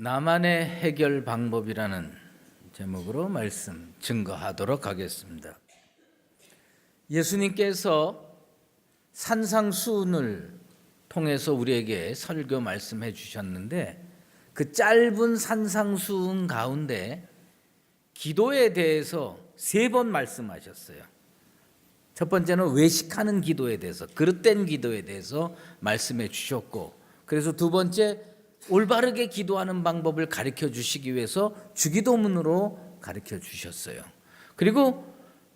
나만의 해결 방법이라는 제목으로 말씀 증거하도록 하겠습니다. 예수님께서 산상수훈을 통해서 우리에게 설교 말씀해 주셨는데, 그 짧은 산상수훈 가운데 기도에 대해서 3번 말씀하셨어요. 첫 번째는 외식하는 기도에 대해서, 그릇된 기도에 대해서 말씀해 주셨고, 그래서 두 번째 올바르게 기도하는 방법을 가르쳐 주시기 위해서 주기도문으로 가르쳐 주셨어요. 그리고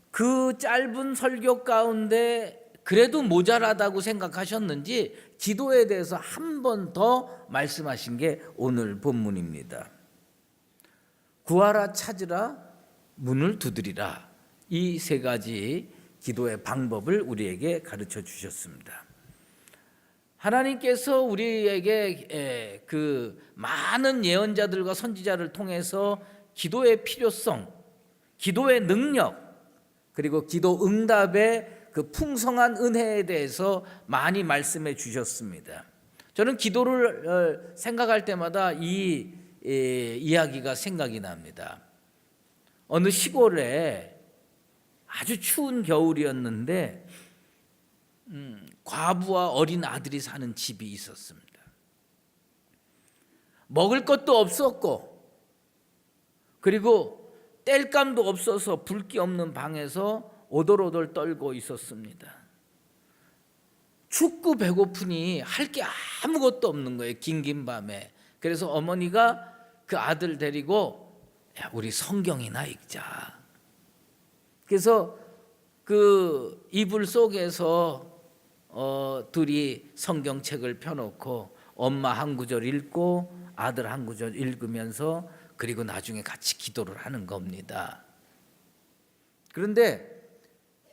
그 짧은 설교 가운데 그래도 모자라다고 생각하셨는지 기도에 대해서 한 번 더 말씀하신 게 오늘 본문입니다. 구하라, 찾으라, 문을 두드리라. 이 3가지 기도의 방법을 우리에게 가르쳐 주셨습니다. 하나님께서 우리에게 그 많은 예언자들과 선지자를 통해서 기도의 필요성, 기도의 능력, 그리고 기도 응답의 그 풍성한 은혜에 대해서 많이 말씀해 주셨습니다. 저는 기도를 생각할 때마다 이 이야기가 생각이 납니다. 어느 시골에 아주 추운 겨울이었는데 과부와 어린 아들이 사는 집이 있었습니다. 먹을 것도 없었고, 그리고 땔감도 없어서 불기 없는 방에서 오돌오돌 떨고 있었습니다. 춥고 배고프니 할 게 아무것도 없는 거예요, 긴긴 밤에. 그래서 어머니가 그 아들 데리고, 야, 우리 성경이나 읽자. 그래서 그 이불 속에서 둘이 성경책을 펴놓고 엄마 한 구절 읽고 아들 한 구절 읽으면서, 그리고 나중에 같이 기도를 하는 겁니다. 그런데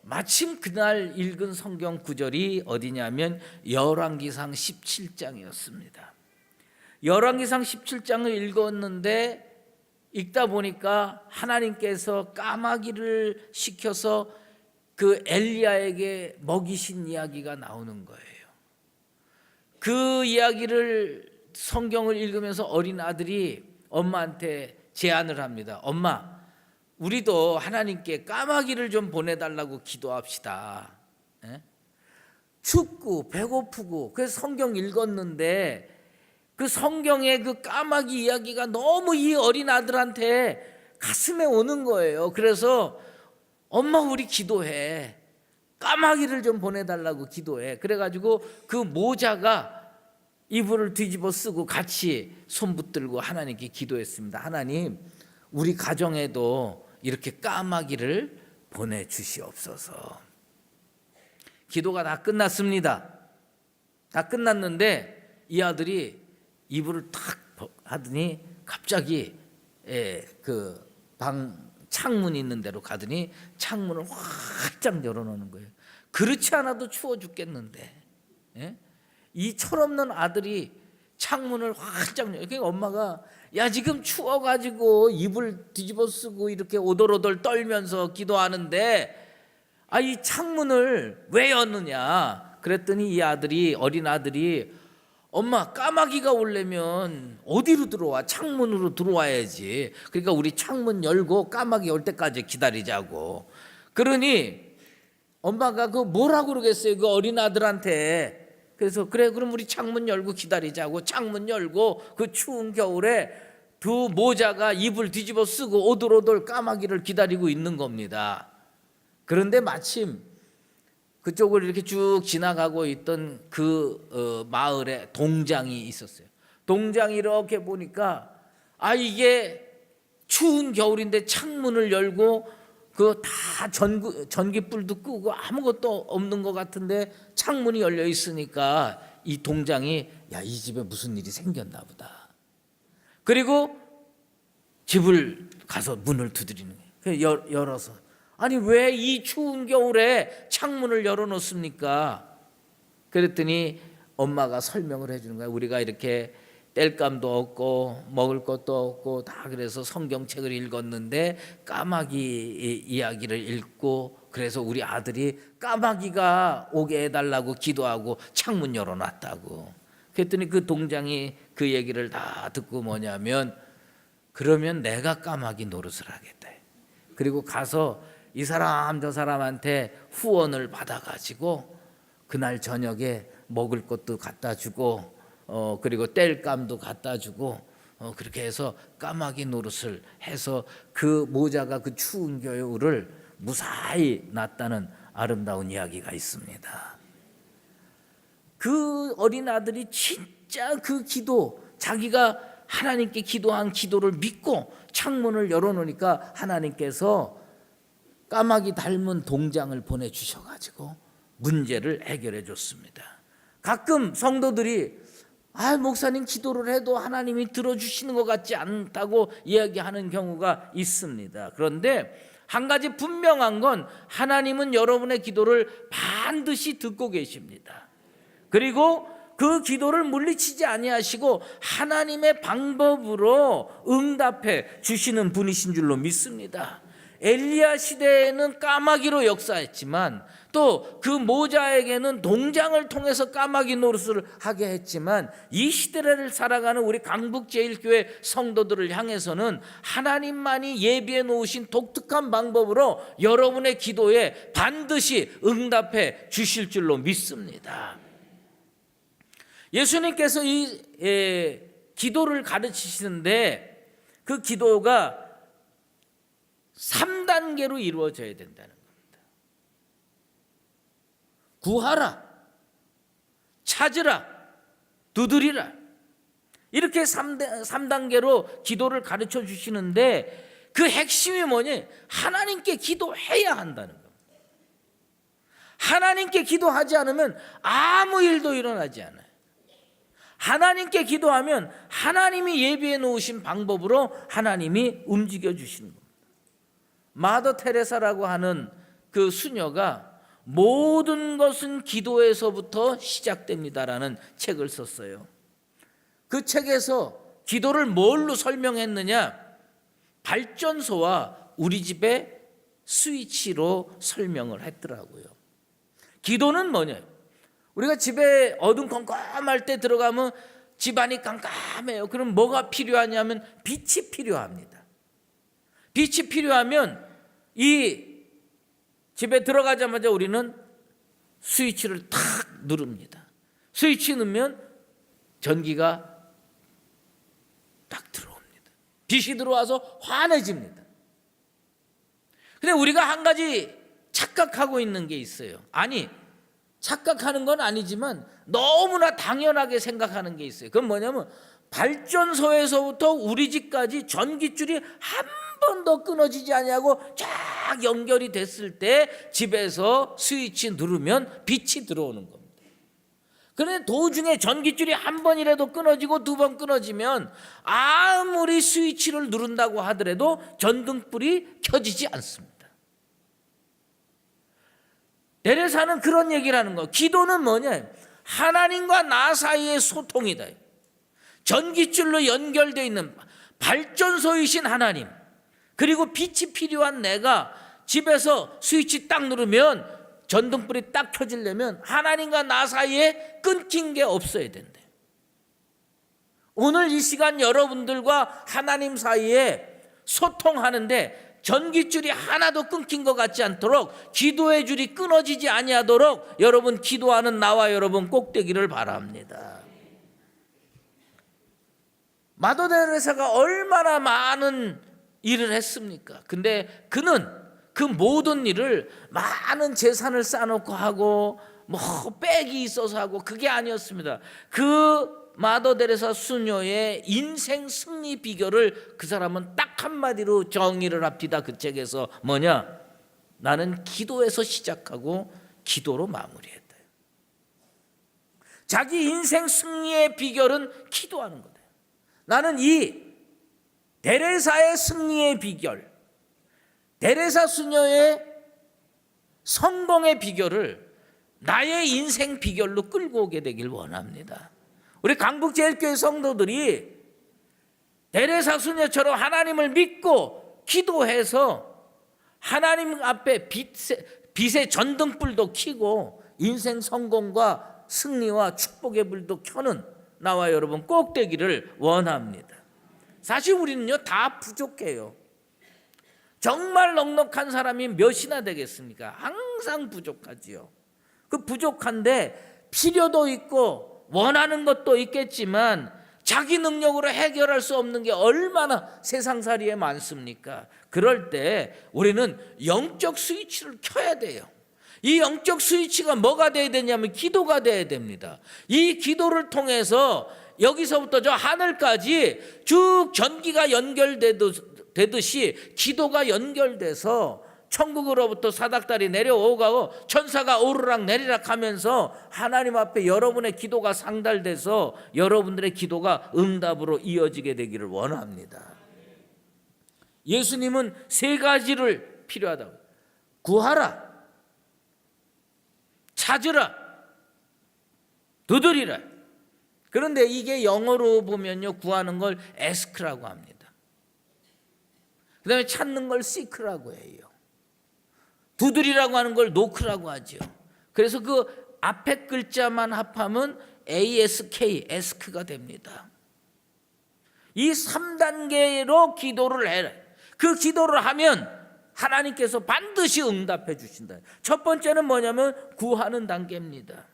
마침 그날 읽은 성경 구절이 어디냐면 열왕기상 17장이었습니다. 열왕기상 17장을 읽었는데 읽다 보니까 하나님께서 까마귀를 시켜서 그 엘리야에게 먹이신 이야기가 나오는 거예요. 그 이야기를 성경을 읽으면서 어린 아들이 엄마한테 제안을 합니다. 엄마, 우리도 하나님께 까마귀를 좀 보내달라고 기도합시다. 춥고 배고프고 그래서 성경 읽었는데 그 성경의 그 까마귀 이야기가 너무 이 어린 아들한테 가슴에 오는 거예요. 그래서 엄마, 우리 기도해. 까마귀를 좀 보내달라고 기도해. 그래가지고 그 모자가 이불을 뒤집어 쓰고 같이 손 붙들고 하나님께 기도했습니다. 하나님, 우리 가정에도 이렇게 까마귀를 보내주시옵소서. 기도가 다 끝났습니다. 다 끝났는데 이 아들이 이불을 탁 하더니 갑자기 그 방 창문 있는 데로 가더니 창문을 활짝 열어놓는 거예요. 그렇지 않아도 추워 죽겠는데, 이 철없는 아들이 창문을 활짝 열어. 그러니까 엄마가, 야, 지금 추워가지고 이불 뒤집어 쓰고 이렇게 오돌오돌 떨면서 기도하는데 이 창문을 왜 였느냐 그랬더니 이 아들이, 어린 아들이, 엄마, 까마귀가 오려면 어디로 들어와? 창문으로 들어와야지. 그러니까 우리 창문 열고 까마귀 올 때까지 기다리자고. 그러니 엄마가 그 뭐라고 그러겠어요, 그 어린 아들한테. 그래서 그래, 그럼 우리 창문 열고 기다리자고. 창문 열고 그 추운 겨울에 두 모자가 이불 뒤집어 쓰고 오돌오돌 까마귀를 기다리고 있는 겁니다. 그런데 마침 그쪽을 이렇게 쭉 지나가고 있던 그 마을에 동장이 있었어요. 동장이 이렇게 보니까 이게 추운 겨울인데 창문을 열고 그 다 전기불도 끄고 아무것도 없는 것 같은데 창문이 열려 있으니까 이 동장이, 야, 이 집에 무슨 일이 생겼나 보다. 그리고 집을 가서 문을 두드리는 거예요. 열어서, 아니, 왜 이 추운 겨울에 창문을 열어놓습니까? 그랬더니 엄마가 설명을 해주는 거야. 우리가 이렇게 땔감도 없고 먹을 것도 없고 다 그래서 성경책을 읽었는데 까마귀 이야기를 읽고, 그래서 우리 아들이 까마귀가 오게 해달라고 기도하고 창문 열어놨다고. 그랬더니 그 동장이 그 얘기를 다 듣고 뭐냐면 그러면 내가 까마귀 노릇을 하겠다. 그리고 가서 이 사람 저 사람한테 후원을 받아가지고 그날 저녁에 먹을 것도 갖다 주고 그리고 땔감도 갖다 주고 그렇게 해서 까마귀 노릇을 해서 그 모자가 그 추운 겨울을 무사히 났다는 아름다운 이야기가 있습니다. 그 어린 아들이 진짜 그 기도, 자기가 하나님께 기도한 기도를 믿고 창문을 열어놓으니까 하나님께서 까마귀 닮은 동장을 보내주셔가지고 문제를 해결해 줬습니다. 가끔 성도들이 목사님 기도를 해도 하나님이 들어주시는 것 같지 않다고 이야기하는 경우가 있습니다. 그런데 한 가지 분명한 건 하나님은 여러분의 기도를 반드시 듣고 계십니다. 그리고 그 기도를 물리치지 아니하시고 하나님의 방법으로 응답해 주시는 분이신 줄로 믿습니다. 엘리야 시대에는 까마귀로 역사했지만 또 그 모자에게는 동장을 통해서 까마귀 노릇을 하게 했지만 이 시대를 살아가는 우리 강북제일교회 성도들을 향해서는 하나님만이 예비해 놓으신 독특한 방법으로 여러분의 기도에 반드시 응답해 주실 줄로 믿습니다. 예수님께서 이 기도를 가르치시는데 그 기도가 3단계로 이루어져야 된다는 겁니다. 구하라, 찾으라, 두드리라. 이렇게 3단계로 기도를 가르쳐 주시는데 그 핵심이 뭐냐? 하나님께 기도해야 한다는 겁니다. 하나님께 기도하지 않으면 아무 일도 일어나지 않아요. 하나님께 기도하면 하나님이 예비해 놓으신 방법으로 하나님이 움직여 주시는 겁니다. 마더 테레사라고 하는 그 수녀가 모든 것은 기도에서부터 시작됩니다라는 책을 썼어요. 그 책에서 기도를 뭘로 설명했느냐? 발전소와 우리 집의 스위치로 설명을 했더라고요. 기도는 뭐냐? 우리가 집에 어둠컴컴할 때 들어가면 집안이 깜깜해요. 그럼 뭐가 필요하냐면 빛이 필요합니다. 빛이 필요하면 이 집에 들어가자마자 우리는 스위치를 탁 누릅니다. 스위치 누르면 전기가 딱 들어옵니다. 빛이 들어와서 환해집니다. 근데 우리가 한 가지 착각하고 있는 게 있어요. 아니, 착각하는 건 아니지만 너무나 당연하게 생각하는 게 있어요. 그건 뭐냐면 발전소에서부터 우리 집까지 전기줄이 한 번도 끊어지지 아니하고 쫙 연결이 됐을 때 집에서 스위치 누르면 빛이 들어오는 겁니다. 그런데 도중에 전기줄이 한 번이라도 끊어지고 두 번 끊어지면 아무리 스위치를 누른다고 하더라도 전등불이 켜지지 않습니다. 데레사는 그런 얘기를 하는 거예요. 기도는 뭐냐? 하나님과 나 사이의 소통이다. 전기줄로 연결되어 있는 발전소이신 하나님, 그리고 빛이 필요한 내가 집에서 스위치 딱 누르면 전등불이 딱 켜지려면 하나님과 나 사이에 끊긴 게 없어야 된대. 오늘 이 시간 여러분들과 하나님 사이에 소통하는데 전기줄이 하나도 끊긴 것 같지 않도록, 기도의 줄이 끊어지지 아니하도록 여러분 기도하는 나와 여러분 꼭 되기를 바랍니다. 마더 데레사가 얼마나 많은 일을 했습니까? 근데 그는 그 모든 일을 많은 재산을 쌓아놓고 하고 뭐 빽이 있어서 하고 그게 아니었습니다. 그 마더 데레사 수녀의 인생 승리 비결을 그 사람은 딱 한마디로 정의를 합디다. 그 책에서 뭐냐? 나는 기도에서 시작하고 기도로 마무리했다. 자기 인생 승리의 비결은 기도하는 거다. 나는 이 데레사의 승리의 비결, 데레사 수녀의 성공의 비결을 나의 인생 비결로 끌고 오게 되길 원합니다. 우리 강북제일교회 성도들이 데레사 수녀처럼 하나님을 믿고 기도해서 하나님 앞에 빛의 전등불도 켜고 인생 성공과 승리와 축복의 불도 켜는 나와 여러분 꼭 되기를 원합니다. 사실 우리는요 다 부족해요. 정말 넉넉한 사람이 몇이나 되겠습니까? 항상 부족하지요. 그 부족한데 필요도 있고 원하는 것도 있겠지만 자기 능력으로 해결할 수 없는 게 얼마나 세상살이에 많습니까? 그럴 때 우리는 영적 스위치를 켜야 돼요. 이 영적 스위치가 뭐가 돼야 되냐면 기도가 돼야 됩니다. 이 기도를 통해서 여기서부터 저 하늘까지 쭉 전기가 연결되듯이 기도가 연결돼서 천국으로부터 사닥다리 내려오고 천사가 오르락 내리락 하면서 하나님 앞에 여러분의 기도가 상달돼서 여러분들의 기도가 응답으로 이어지게 되기를 원합니다. 예수님은 세 가지를 필요하다고: 구하라, 찾으라, 두드리라. 그런데 이게 영어로 보면요 구하는 걸 ask라고 합니다. 그 다음에 찾는 걸 seek라고 해요. 두드리라고 하는 걸 knock라고 하죠. 그래서 그 앞에 글자만 합하면 ask, ask가 됩니다. 이 3단계로 기도를 해라. 그 기도를 하면 하나님께서 반드시 응답해 주신다. 첫 번째는 뭐냐면 구하는 단계입니다.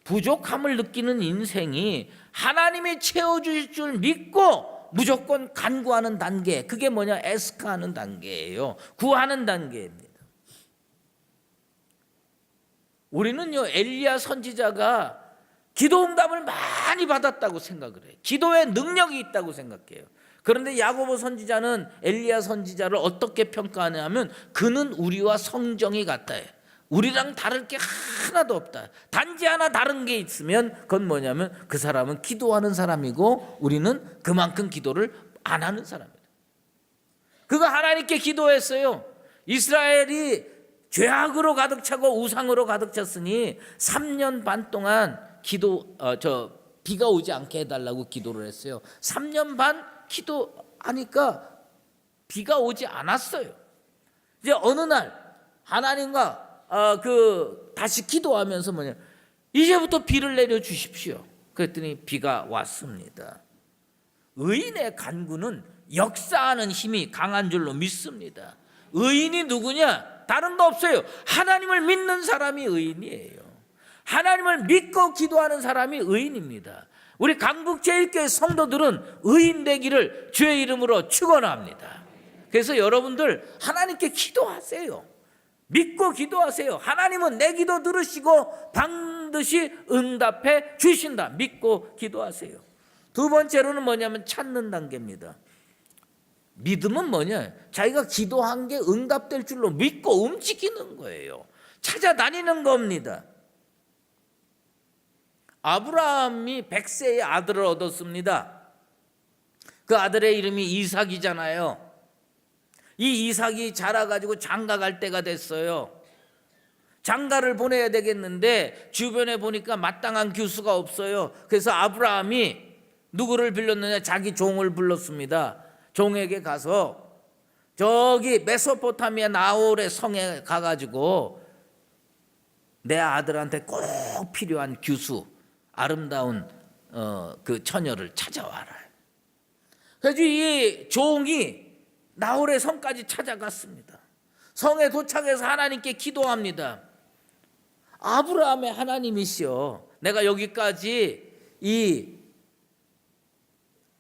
부족함을 느끼는 인생이 하나님이 채워주실 줄 믿고 무조건 간구하는 단계, 그게 뭐냐? 에스크하는 단계예요. 구하는 단계입니다. 우리는요 엘리야 선지자가 기도 응답을 많이 받았다고 생각을 해요. 기도에 능력이 있다고 생각해요. 그런데 야고보 선지자는 엘리야 선지자를 어떻게 평가하냐면 그는 우리와 성정이 같다. 우리랑 다를 게 하나도 없다. 단지 하나 다른 게 있으면 그건 뭐냐면 그 사람은 기도하는 사람이고 우리는 그만큼 기도를 안 하는 사람이다. 그가 하나님께 기도했어요. 이스라엘이 죄악으로 가득 차고 우상으로 가득 찼으니 3년 반 동안 비가 오지 않게 해달라고 기도를 했어요. 3년 반 기도하니까 비가 오지 않았어요. 이제 어느 날 하나님과 다시 기도하면서 뭐냐, 이제부터 비를 내려 주십시오. 그랬더니 비가 왔습니다. 의인의 간구는 역사하는 힘이 강한 줄로 믿습니다. 의인이 누구냐? 다른 거 없어요. 하나님을 믿는 사람이 의인이에요. 하나님을 믿고 기도하는 사람이 의인입니다. 우리 강북제일교회 성도들은 의인 되기를 주의 이름으로 축원합니다. 그래서 여러분들 하나님께 기도하세요. 믿고 기도하세요. 하나님은 내 기도 들으시고 반드시 응답해 주신다. 믿고 기도하세요. 두 번째로는 뭐냐면 찾는 단계입니다. 믿음은 뭐냐? 자기가 기도한 게 응답될 줄로 믿고 움직이는 거예요. 찾아다니는 겁니다. 아브라함이 100세의 아들을 얻었습니다. 그 아들의 이름이 이삭이잖아요. 이 이삭이 자라가지고 장가 갈 때가 됐어요. 장가를 보내야 되겠는데 주변에 보니까 마땅한 교수가 없어요. 그래서 아브라함이 누구를 불렀느냐? 자기 종을 불렀습니다. 종에게 가서 저기 메소포타미아 나홀의 성에 가가지고 내 아들한테 꼭 필요한 규수, 아름다운 그 처녀를 찾아와라. 그래서 이 종이 나홀의 성까지 찾아갔습니다. 성에 도착해서 하나님께 기도합니다. 아브라함의 하나님이시여, 내가 여기까지 이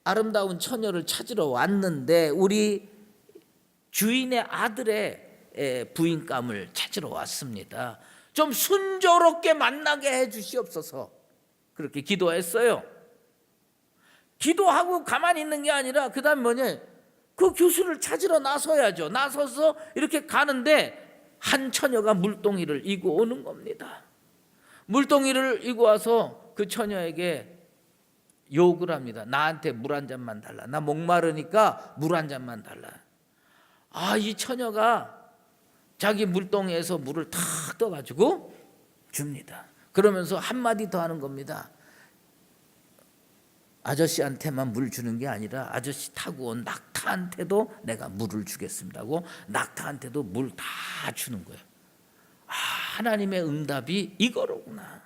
아름다운 처녀를 찾으러 왔는데 우리 주인의 아들의 부인감을 찾으러 왔습니다. 좀 순조롭게 만나게 해 주시옵소서. 그렇게 기도했어요. 기도하고 가만히 있는 게 아니라 그 다음 뭐냐, 그 교수를 찾으러 나서야죠. 나서서 이렇게 가는데 한 처녀가 물동이를 이고 오는 겁니다. 물동이를 이고 와서 그 처녀에게 욕을 합니다. 나한테 물 한 잔만 달라. 나 목마르니까 물 한 잔만 달라. 이 처녀가 자기 물동이에서 물을 탁 떠가지고 줍니다. 그러면서 한마디 더 하는 겁니다. 아저씨한테만 물 주는 게 아니라 아저씨 타고 온 낙타한테도 내가 물을 주겠습니다고 낙타한테도 물 다 주는 거예요. 하나님의 응답이 이거로구나.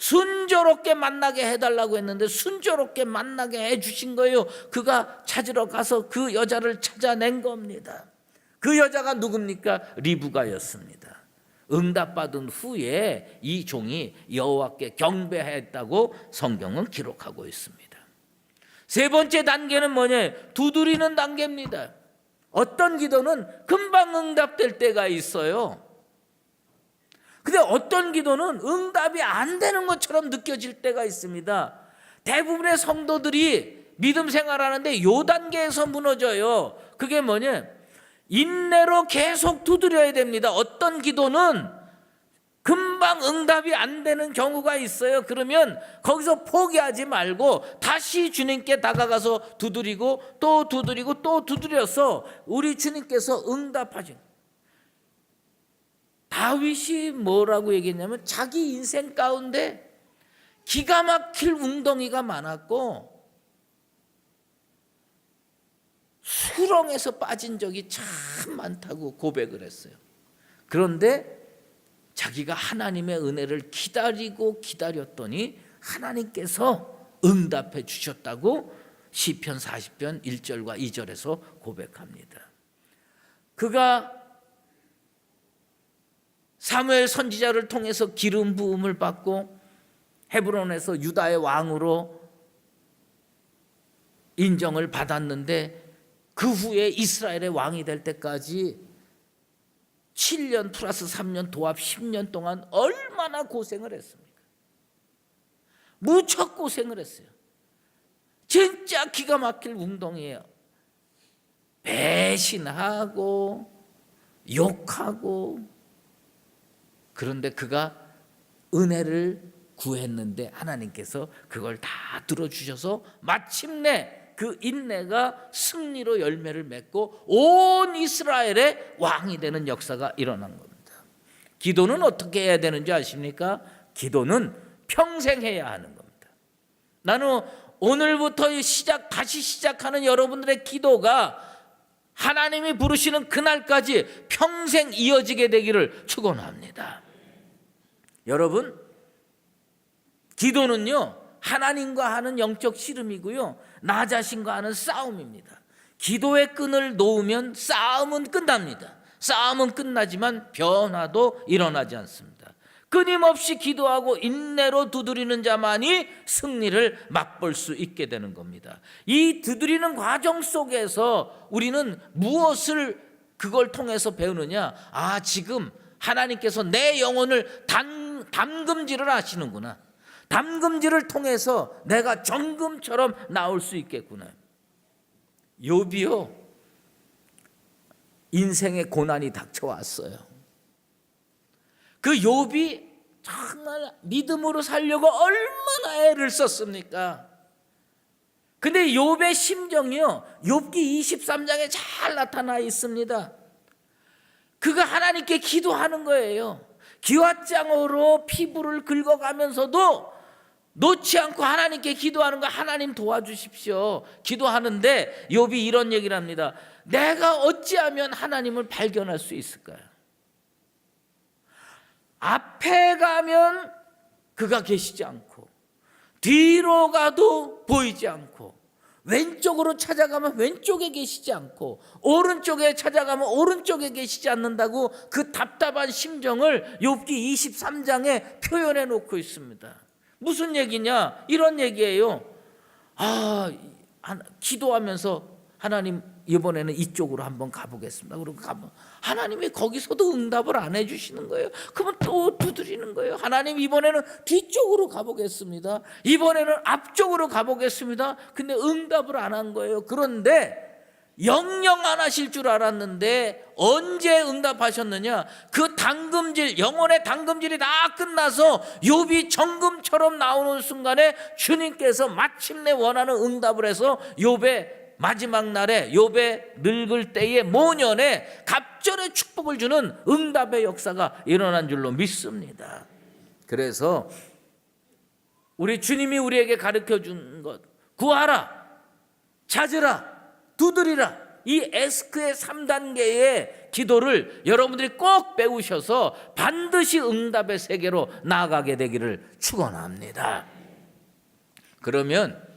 순조롭게 만나게 해달라고 했는데 순조롭게 만나게 해주신 거예요. 그가 찾으러 가서 그 여자를 찾아낸 겁니다. 그 여자가 누굽니까? 리브가였습니다. 응답받은 후에 이 종이 여호와께 경배했다고 성경은 기록하고 있습니다. 세 번째 단계는 뭐냐? 두드리는 단계입니다. 어떤 기도는 금방 응답될 때가 있어요. 근데 어떤 기도는 응답이 안 되는 것처럼 느껴질 때가 있습니다. 대부분의 성도들이 믿음 생활하는데 요 단계에서 무너져요. 그게 뭐냐? 인내로 계속 두드려야 됩니다. 어떤 기도는 금방 응답이 안 되는 경우가 있어요. 그러면 거기서 포기하지 말고 다시 주님께 다가가서 두드리고 또 두드리고 또 두드려서 우리 주님께서 응답하죠. 다윗이 뭐라고 얘기했냐면 자기 인생 가운데 기가 막힐 웅덩이가 많았고 수렁에서 빠진 적이 참 많다고 고백을 했어요. 그런데 자기가 하나님의 은혜를 기다리고 기다렸더니 하나님께서 응답해 주셨다고 시편 40편 1절과 2절에서 고백합니다. 그가 사무엘 선지자를 통해서 기름 부음을 받고 헤브론에서 유다의 왕으로 인정을 받았는데 그 후에 이스라엘의 왕이 될 때까지 7년 플러스 3년 도합 10년 동안 얼마나 고생을 했습니까? 무척 고생을 했어요. 진짜 기가 막힐 웅덩이에요. 배신하고 욕하고. 그런데 그가 은혜를 구했는데 하나님께서 그걸 다 들어주셔서 마침내 그 인내가 승리로 열매를 맺고 온 이스라엘의 왕이 되는 역사가 일어난 겁니다. 기도는 어떻게 해야 되는지 아십니까? 기도는 평생 해야 하는 겁니다. 나는 오늘부터 다시 시작하는 여러분들의 기도가 하나님이 부르시는 그날까지 평생 이어지게 되기를 축원합니다. 여러분, 기도는요 하나님과 하는 영적 씨름이고요 나 자신과 하는 싸움입니다. 기도의 끈을 놓으면 싸움은 끝납니다. 싸움은 끝나지만 변화도 일어나지 않습니다. 끊임없이 기도하고 인내로 두드리는 자만이 승리를 맛볼 수 있게 되는 겁니다. 이 두드리는 과정 속에서 우리는 무엇을 그걸 통해서 배우느냐? 지금 하나님께서 내 영혼을 담금질을 하시는구나. 담금질을 통해서 내가 정금처럼 나올 수 있겠구나. 욥이요 인생의 고난이 닥쳐왔어요. 그 욥이 정말 믿음으로 살려고 얼마나 애를 썼습니까? 근데 욥의 심정이요 욥기 23장에 잘 나타나 있습니다. 그가 하나님께 기도하는 거예요. 기왓장으로 피부를 긁어가면서도 놓지 않고 하나님께 기도하는 거. 하나님 도와주십시오. 기도하는데 욥이 이런 얘기를 합니다. 내가 어찌하면 하나님을 발견할 수 있을까요? 앞에 가면 그가 계시지 않고 뒤로 가도 보이지 않고 왼쪽으로 찾아가면 왼쪽에 계시지 않고 오른쪽에 찾아가면 오른쪽에 계시지 않는다고 그 답답한 심정을 욥기 23장에 표현해 놓고 있습니다. 무슨 얘기냐? 이런 얘기예요. 기도하면서 하나님 이번에는 이쪽으로 한번 가보겠습니다. 그리고 하나님이 거기서도 응답을 안 해주시는 거예요. 그러면 또 두드리는 거예요. 하나님 이번에는 뒤쪽으로 가보겠습니다. 이번에는 앞쪽으로 가보겠습니다. 근데 응답을 안 한 거예요. 그런데 영영 안 하실 줄 알았는데 언제 응답하셨느냐? 그 당금질, 영혼의 당금질이 다 끝나서 욥이 정금처럼 나오는 순간에 주님께서 마침내 원하는 응답을 해서 욥의 마지막 날에 욥의 늙을 때의 모년에 갑절의 축복을 주는 응답의 역사가 일어난 줄로 믿습니다. 그래서 우리 주님이 우리에게 가르쳐 준 것, 구하라, 찾으라, 두드리라, 이 에스크의 3단계의 기도를 여러분들이 꼭 배우셔서 반드시 응답의 세계로 나아가게 되기를 축원합니다. 그러면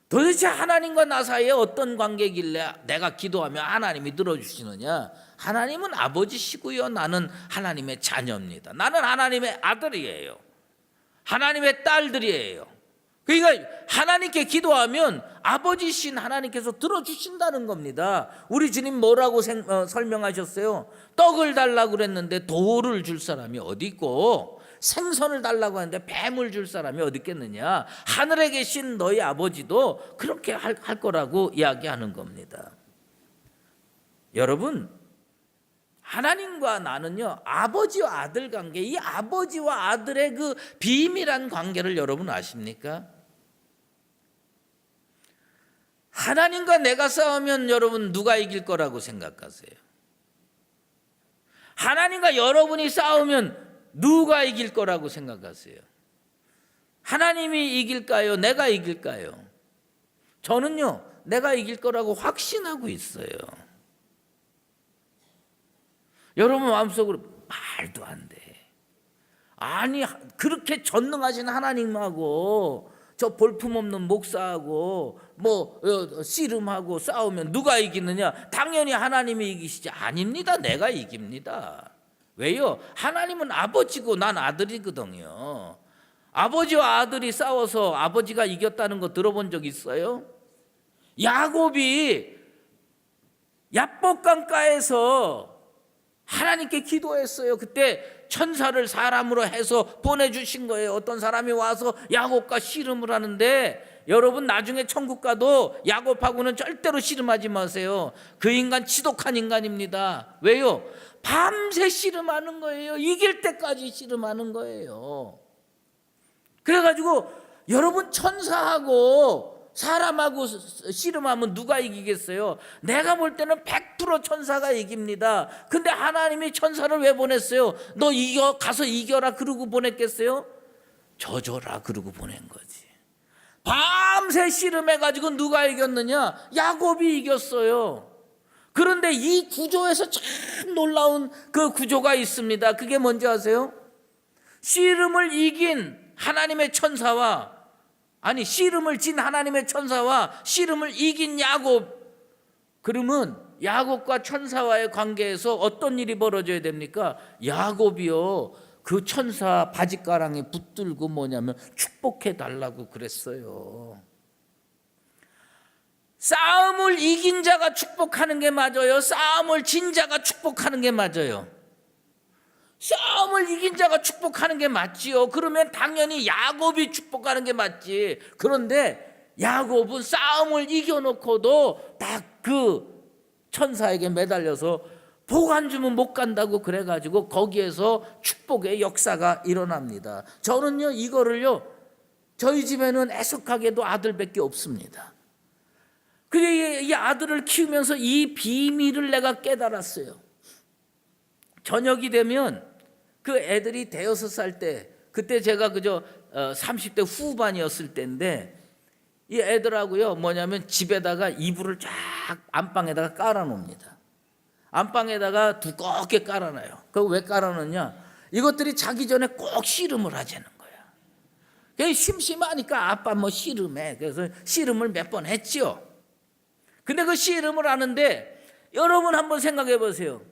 도대체 하나님과 나 사이에 어떤 관계길래 내가 기도하면 하나님이 들어주시느냐? 하나님은 아버지시고요, 나는 하나님의 자녀입니다. 나는 하나님의 아들이에요. 하나님의 딸들이에요. 그러니까 하나님께 기도하면 아버지신 하나님께서 들어주신다는 겁니다. 우리 주님 뭐라고 설명하셨어요? 떡을 달라고 그랬는데 돌을 줄 사람이 어디 있고, 생선을 달라고 하는데 뱀을 줄 사람이 어디 있겠느냐? 하늘에 계신 너희 아버지도 그렇게 할 거라고 이야기하는 겁니다. 여러분, 하나님과 나는요, 아버지와 아들 관계, 이 아버지와 아들의 그 비밀한 관계를 여러분 아십니까? 하나님과 내가 싸우면 여러분 누가 이길 거라고 생각하세요? 하나님과 여러분이 싸우면 누가 이길 거라고 생각하세요? 하나님이 이길까요? 내가 이길까요? 저는요, 내가 이길 거라고 확신하고 있어요. 여러분 마음속으로 말도 안 돼. 아니, 그렇게 전능하신 하나님하고 저 볼품없는 목사하고 씨름하고 싸우면 누가 이기느냐? 당연히 하나님이 이기시지. 아닙니다. 내가 이깁니다. 왜요? 하나님은 아버지고 난 아들이거든요. 아버지와 아들이 싸워서 아버지가 이겼다는 거 들어본 적 있어요? 야곱이 야복강가에서 하나님께 기도했어요. 그때 천사를 사람으로 해서 보내주신 거예요. 어떤 사람이 와서 야곱과 씨름을 하는데, 여러분 나중에 천국 가도 야곱하고는 절대로 씨름하지 마세요. 그 인간 지독한 인간입니다. 왜요? 밤새 씨름하는 거예요. 이길 때까지 씨름하는 거예요. 그래가지고 여러분, 천사하고 사람하고 씨름하면 누가 이기겠어요? 내가 볼 때는 100% 천사가 이깁니다. 근데 하나님이 천사를 왜 보냈어요? 너 가서 이겨라 그러고 보냈겠어요? 져줘라 그러고 보낸 거지. 밤새 씨름해가지고 누가 이겼느냐? 야곱이 이겼어요. 그런데 이 구조에서 참 놀라운 그 구조가 있습니다. 그게 뭔지 아세요? 씨름을 이긴 하나님의 천사와, 아니 씨름을 진 하나님의 천사와 씨름을 이긴 야곱, 그러면 야곱과 천사와의 관계에서 어떤 일이 벌어져야 됩니까? 야곱이요, 그 천사 바지가랑에 붙들고 뭐냐면 축복해 달라고 그랬어요. 싸움을 이긴 자가 축복하는 게 맞아요? 싸움을 진 자가 축복하는 게 맞아요? 싸움을 이긴 자가 축복하는 게 맞지요. 그러면 당연히 야곱이 축복하는 게 맞지. 그런데 야곱은 싸움을 이겨놓고도 딱 그 천사에게 매달려서 복 안 주면 못 간다고 그래가지고 거기에서 축복의 역사가 일어납니다. 저는요, 이거를요, 저희 집에는 애석하게도 아들밖에 없습니다. 그래, 이 아들을 키우면서 이 비밀을 내가 깨달았어요. 저녁이 되면 그 애들이 대여섯 살 때, 그때 제가 그저 30대 후반이었을 때인데, 이 애들하고요 뭐냐면 집에다가 이불을 쫙 안방에다가 깔아놓습니다. 안방에다가 두껍게 깔아놔요. 그거 왜 깔아놓냐? 이것들이 자기 전에 꼭 씨름을 하자는 거야. 심심하니까 아빠 뭐 씨름해. 그래서 씨름을 몇 번 했지요. 근데 그 씨름을 하는데 여러분 한번 생각해 보세요.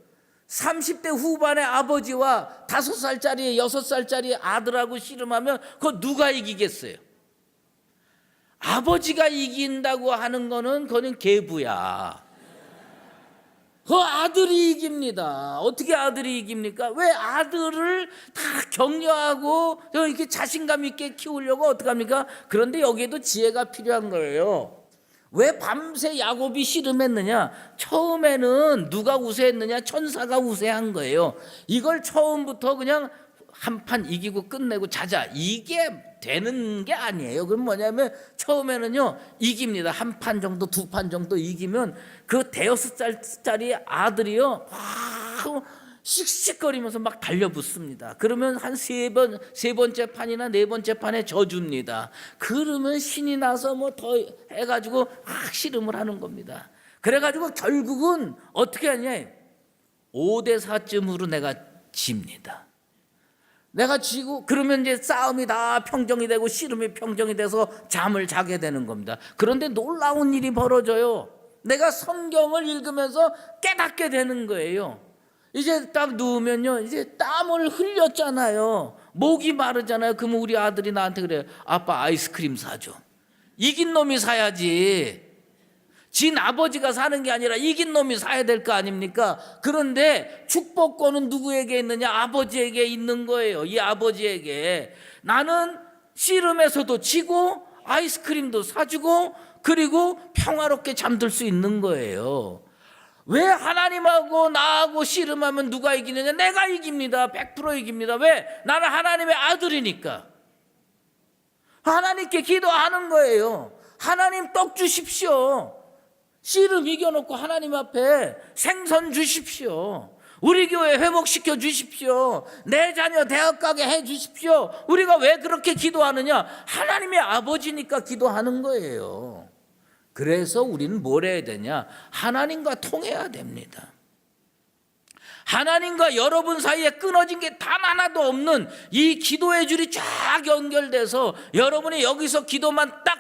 30대 후반의 아버지와 5살짜리 6살짜리 아들하고 씨름하면 그거 누가 이기겠어요? 아버지가 이긴다고 하는 거는 그거는 계부야. 그 아들이 이깁니다. 어떻게 아들이 이깁니까? 왜 아들을 다 격려하고 이렇게 자신감 있게 키우려고 어떻게 합니까? 그런데 여기에도 지혜가 필요한 거예요. 왜 밤새 야곱이 씨름했느냐? 처음에는 누가 우세했느냐? 천사가 우세한 거예요. 이걸 처음부터 그냥 한 판 이기고 끝내고 자자, 이게 되는 게 아니에요. 그럼 뭐냐면 처음에는요 이깁니다. 한 판 정도, 두 판 정도 이기면 그 대여섯 살짜리 아들이요 씩씩거리면서 막 달려붙습니다. 그러면 한 세 번째 판이나 네 번째 판에 져줍니다. 그러면 신이 나서 뭐 더 해가지고 막 씨름을 하는 겁니다. 그래가지고 결국은 어떻게 하냐, 5대4쯤으로 내가 집니다. 내가 지고 그러면 이제 싸움이 다 평정이 되고 씨름이 평정이 돼서 잠을 자게 되는 겁니다. 그런데 놀라운 일이 벌어져요. 내가 성경을 읽으면서 깨닫게 되는 거예요. 이제 딱 누우면요, 이제 땀을 흘렸잖아요. 목이 마르잖아요. 그러면 우리 아들이 나한테 그래요. 아빠 아이스크림 사줘. 이긴 놈이 사야지. 진 아버지가 사는 게 아니라 이긴 놈이 사야 될 거 아닙니까? 그런데 축복권은 누구에게 있느냐? 아버지에게 있는 거예요. 이 아버지에게. 나는 씨름에서도 지고 아이스크림도 사주고 그리고 평화롭게 잠들 수 있는 거예요. 왜 하나님하고 나하고 씨름하면 누가 이기느냐? 내가 이깁니다. 100% 이깁니다. 왜? 나는 하나님의 아들이니까. 하나님께 기도하는 거예요. 하나님 떡 주십시오. 씨름 이겨놓고 하나님 앞에 생선 주십시오. 우리 교회 회복시켜 주십시오. 내 자녀 대학 가게 해 주십시오. 우리가 왜 그렇게 기도하느냐? 하나님의 아버지니까 기도하는 거예요. 그래서 우리는 뭘 해야 되냐? 하나님과 통해야 됩니다. 하나님과 여러분 사이에 끊어진 게 단 하나도 없는 이 기도의 줄이 쫙 연결돼서 여러분이 여기서 기도만 딱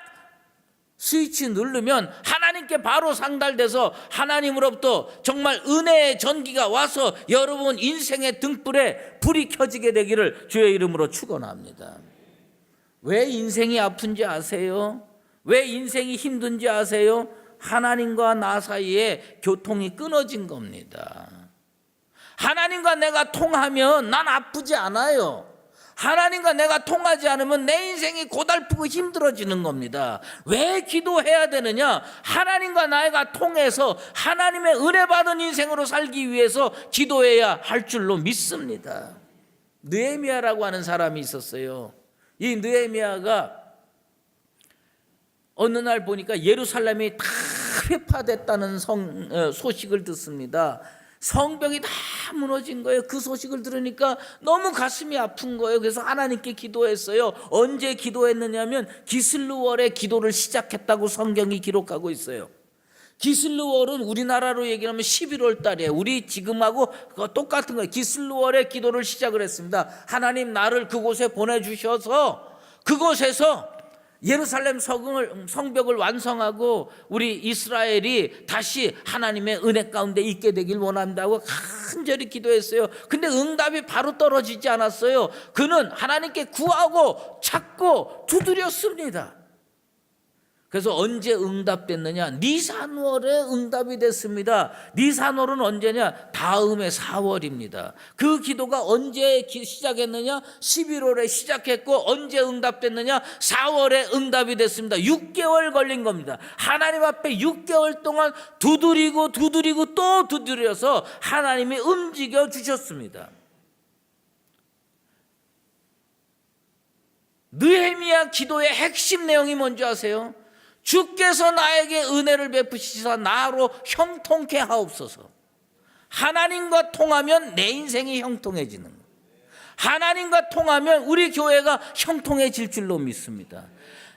스위치 누르면 하나님께 바로 상달돼서 하나님으로부터 정말 은혜의 전기가 와서 여러분 인생의 등불에 불이 켜지게 되기를 주의 이름으로 축원합니다. 왜 인생이 아픈지 아세요? 왜 인생이 힘든지 아세요? 하나님과 나 사이에 교통이 끊어진 겁니다. 하나님과 내가 통하면 난 아프지 않아요. 하나님과 내가 통하지 않으면 내 인생이 고달프고 힘들어지는 겁니다. 왜 기도해야 되느냐? 하나님과 나가 통해서 하나님의 은혜 받은 인생으로 살기 위해서 기도해야 할 줄로 믿습니다. 느헤미야라고 하는 사람이 있었어요. 이 느헤미야가 어느 날 보니까 예루살렘이 다 회파됐다는 소식을 듣습니다. 성벽이 다 무너진 거예요. 그 소식을 들으니까 너무 가슴이 아픈 거예요. 그래서 하나님께 기도했어요. 언제 기도했느냐면 기슬루월에 기도를 시작했다고 성경이 기록하고 있어요. 기슬루월은 우리나라로 얘기하면 11월 달이에요. 우리 지금하고 똑같은 거예요. 기슬루월에 기도를 시작을 했습니다. 하나님 나를 그곳에 보내주셔서 그곳에서 예루살렘 성벽을 완성하고 우리 이스라엘이 다시 하나님의 은혜 가운데 있게 되길 원한다고 간절히 기도했어요. 근데 응답이 바로 떨어지지 않았어요. 그는 하나님께 구하고 찾고 두드렸습니다. 그래서 언제 응답됐느냐? 니산월에 응답이 됐습니다. 니산월은 언제냐? 다음해 4월입니다. 그 기도가 언제 시작했느냐? 11월에 시작했고 언제 응답됐느냐? 4월에 응답이 됐습니다. 6개월 걸린 겁니다. 하나님 앞에 6개월 동안 두드리고 또 두드려서 하나님이 움직여 주셨습니다. 느헤미야 기도의 핵심 내용이 뭔지 아세요? 주께서 나에게 은혜를 베푸시사 나로 형통케 하옵소서. 하나님과 통하면 내 인생이 형통해지는 거예요. 하나님과 통하면 우리 교회가 형통해질 줄로 믿습니다.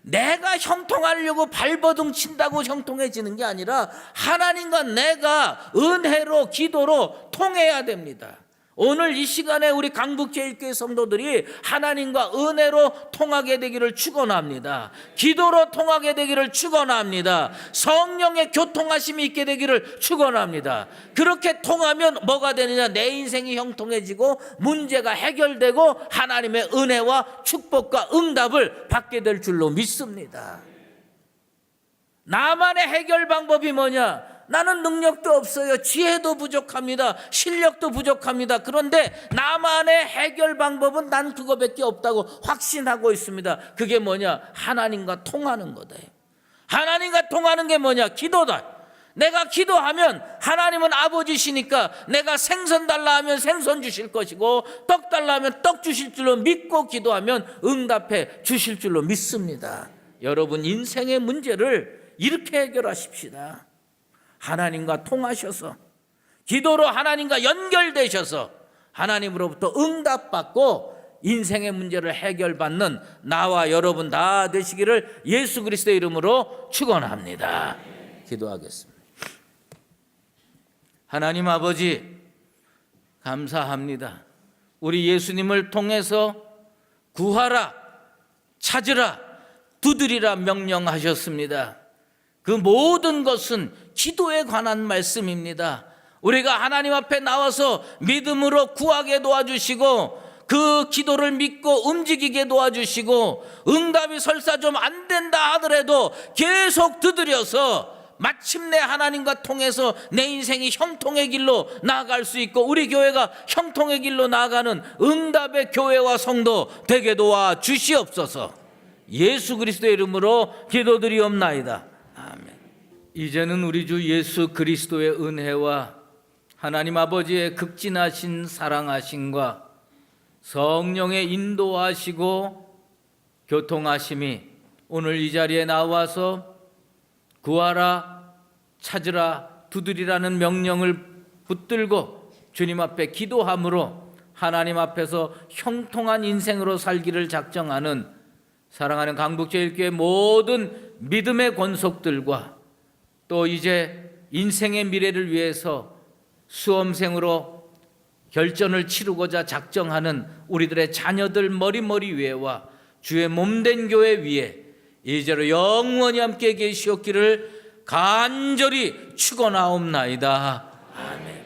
내가 형통하려고 발버둥 친다고 형통해지는 게 아니라 하나님과 내가 은혜로 기도로 통해야 됩니다. 오늘 이 시간에 우리 강북제일교회 성도들이 하나님과 은혜로 통하게 되기를 축원합니다. 기도로 통하게 되기를 축원합니다. 성령의 교통하심이 있게 되기를 축원합니다. 그렇게 통하면 뭐가 되느냐? 내 인생이 형통해지고 문제가 해결되고 하나님의 은혜와 축복과 응답을 받게 될 줄로 믿습니다. 나만의 해결 방법이 뭐냐? 나는 능력도 없어요. 지혜도 부족합니다. 실력도 부족합니다. 그런데 나만의 해결 방법은 난 그거밖에 없다고 확신하고 있습니다. 그게 뭐냐? 하나님과 통하는 거다. 하나님과 통하는 게 뭐냐? 기도다. 내가 기도하면 하나님은 아버지시니까 내가 생선 달라 하면 생선 주실 것이고 떡 달라 하면 떡 주실 줄로 믿고 기도하면 응답해 주실 줄로 믿습니다. 여러분 인생의 문제를 이렇게 해결하십시다. 하나님과 통하셔서 기도로 하나님과 연결되셔서 하나님으로부터 응답받고 인생의 문제를 해결받는 나와 여러분 다 되시기를 예수 그리스도의 이름으로 축원합니다. 기도하겠습니다. 하나님 아버지 감사합니다. 우리 예수님을 통해서 구하라, 찾으라, 두드리라 명령하셨습니다. 그 모든 것은 기도에 관한 말씀입니다. 우리가 하나님 앞에 나와서 믿음으로 구하게 도와주시고 그 기도를 믿고 움직이게 도와주시고 응답이 설사 좀 안 된다 하더라도 계속 두드려서 마침내 하나님과 통해서 내 인생이 형통의 길로 나아갈 수 있고 우리 교회가 형통의 길로 나아가는 응답의 교회와 성도 되게 도와 주시옵소서. 예수 그리스도의 이름으로 기도드리옵나이다. 아멘. 이제는 우리 주 예수 그리스도의 은혜와 하나님 아버지의 극진하신 사랑하심과 성령의 인도하시고 교통하심이 오늘 이 자리에 나와서 구하라, 찾으라, 두드리라는 명령을 붙들고 주님 앞에 기도함으로 하나님 앞에서 형통한 인생으로 살기를 작정하는 사랑하는 강북제일교회 모든 믿음의 권속들과 또 이제 인생의 미래를 위해서 수험생으로 결전을 치르고자 작정하는 우리들의 자녀들 머리 위에와 주의 몸된 교회 위에 이제로 영원히 함께 계시옵기를 간절히 축원하옵나이다. 아멘.